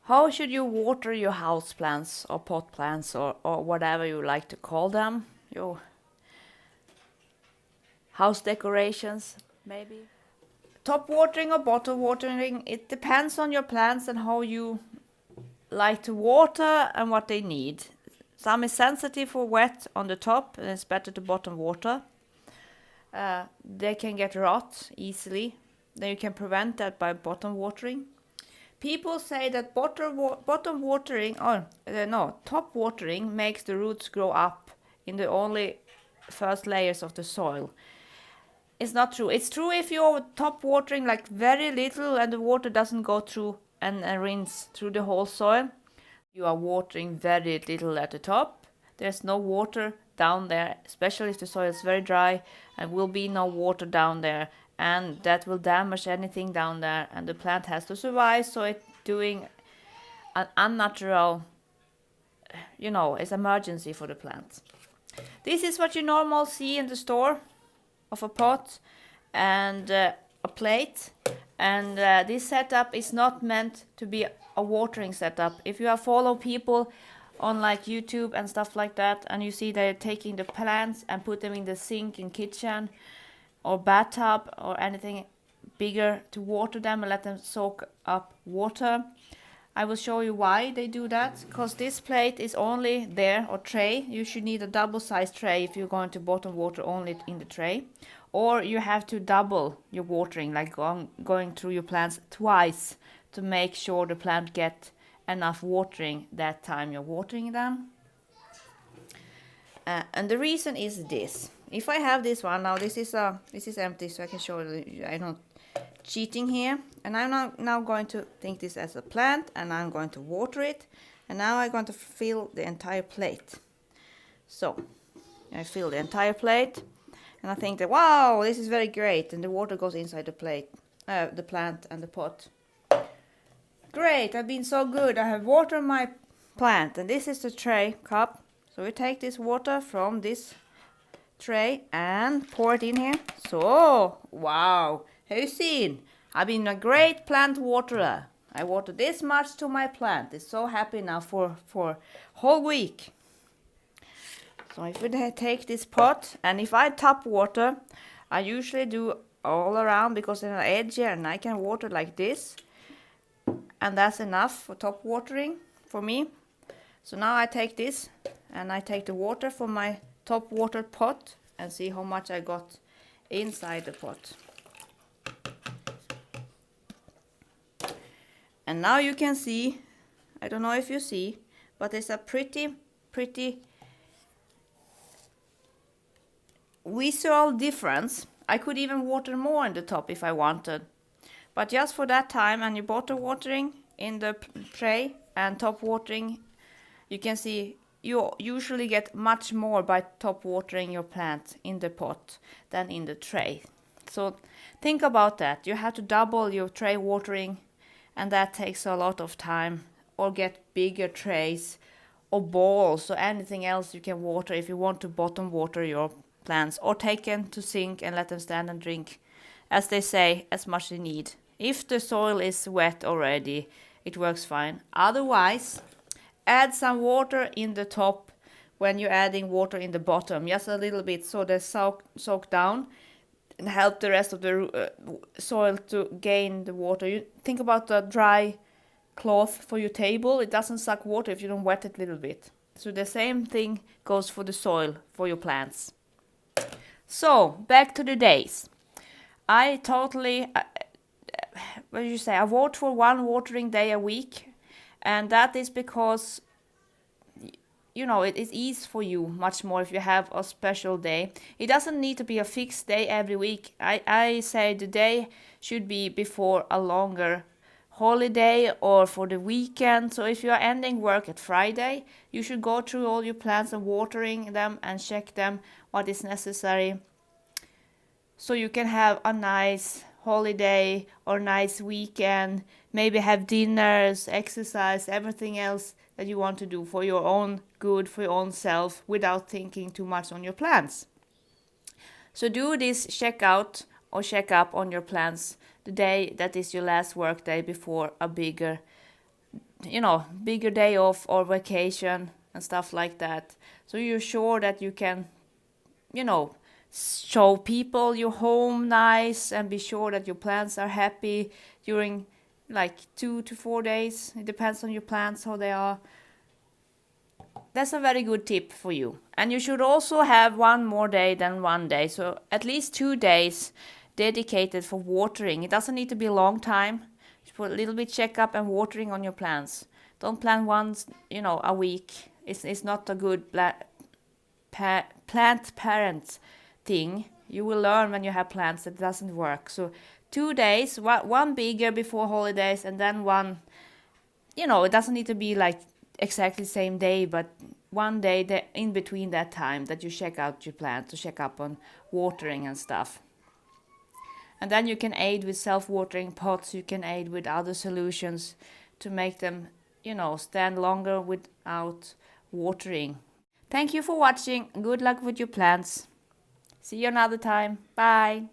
How should you water your house plants or pot plants or whatever you like to call them? Your house decorations, maybe? Top watering or bottom watering, it depends on your plants and how you like to water and what they need. Some is sensitive for wet on the top, and it's better to bottom water. They can get rot easily. Then you can prevent that by bottom watering. People say that bottom watering, or no, top watering makes the roots grow up in the only first layers of the soil. It's not true. It's true if you're top watering like very little and the water doesn't go through and rinse through the whole soil. You are watering very little at the top. There's no water down there, especially if the soil is very dry, and will be no water down there, and that will damage anything down there, and the plant has to survive. So it's doing an unnatural, it's emergency for the plant. This is what you normally see in the store of a pot and a plate, and this setup is not meant to be a watering setup. If you have follow people on like YouTube and stuff like that, and you see they're taking the plants and put them in the sink in kitchen or bathtub or anything bigger to water them and let them soak up water, I will show you why they do that. Because this plate is only there, or tray. You should need a double-sized tray if you're going to bottom water only in the tray. Or you have to double your watering, like going through your plants twice to make sure the plant get enough watering that time you're watering them. And the reason is this. If I have this one, now this is empty, so I can show you I'm not cheating here. And I'm now going to think this as a plant, and I'm going to water it. And now I'm going to fill the entire plate. So I fill the entire plate, and I think that, wow, this is very great. And the water goes inside the plate, the plant and the pot. Great, I've been so good. I have watered my plant, and this is the tray cup. So we take this water from this tray and pour it in here. So, wow, have you seen? I've been a great plant waterer. I water this much to my plant. It's so happy now for whole week. So if we take this pot, and if I top water, I usually do all around because there's an edge here, and I can water like this. And that's enough for top watering for me. So now I take this and I take the water from my top watered pot and see how much I got inside the pot. And now you can see, I don't know if you see, but there's a pretty visual difference. I could even water more in the top if I wanted. But just for that time, and you bottom watering in the tray and top watering, you can see you usually get much more by top watering your plant in the pot than in the tray. So think about that. You have to double your tray watering, and that takes a lot of time. Or get bigger trays or bowls or anything else you can water if you want to bottom water your plants, or take them to sink and let them stand and drink, as they say, as much as they need. If the soil is wet already, it works fine. Otherwise, add some water in the top when you're adding water in the bottom, just a little bit, so they soak down and help the rest of the soil to gain the water. You think about the dry cloth for your table. It doesn't suck water if you don't wet it a little bit. So the same thing goes for the soil for your plants. So back to the days. I totally, I vote for one watering day a week, and that is because it is easy for you much more if you have a special day. It doesn't need to be a fixed day every week. I say the day should be before a longer holiday or for the weekend. So if you are ending work at Friday, you should go through all your plants and watering them and check them what is necessary, so you can have a nice holiday or nice weekend, maybe have dinners, exercise, everything else that you want to do for your own good, for your own self, without thinking too much on your plans. So do this check out or check up on your plans the day that is your last work day before a bigger bigger day off or vacation and stuff like that. So you're sure that you can, show people your home nice and be sure that your plants are happy during like 2 to 4 days. It depends on your plants how they are. That's a very good tip for you. And you should also have one more day than one day. So at least 2 days dedicated for watering. It doesn't need to be a long time. Just put a little bit checkup and watering on your plants. Don't plant once, a week. It's not a good plant parent thing. You will learn when you have plants that it doesn't work. So 2 days, one bigger before holidays, and then one, it doesn't need to be like exactly same day, but one day in between that time that you check out your plant to check up on watering and stuff. And then you can aid with self-watering pots. You can aid with other solutions to make them, stand longer without watering. Thank you for watching. Good luck with your plants. See you another time. Bye.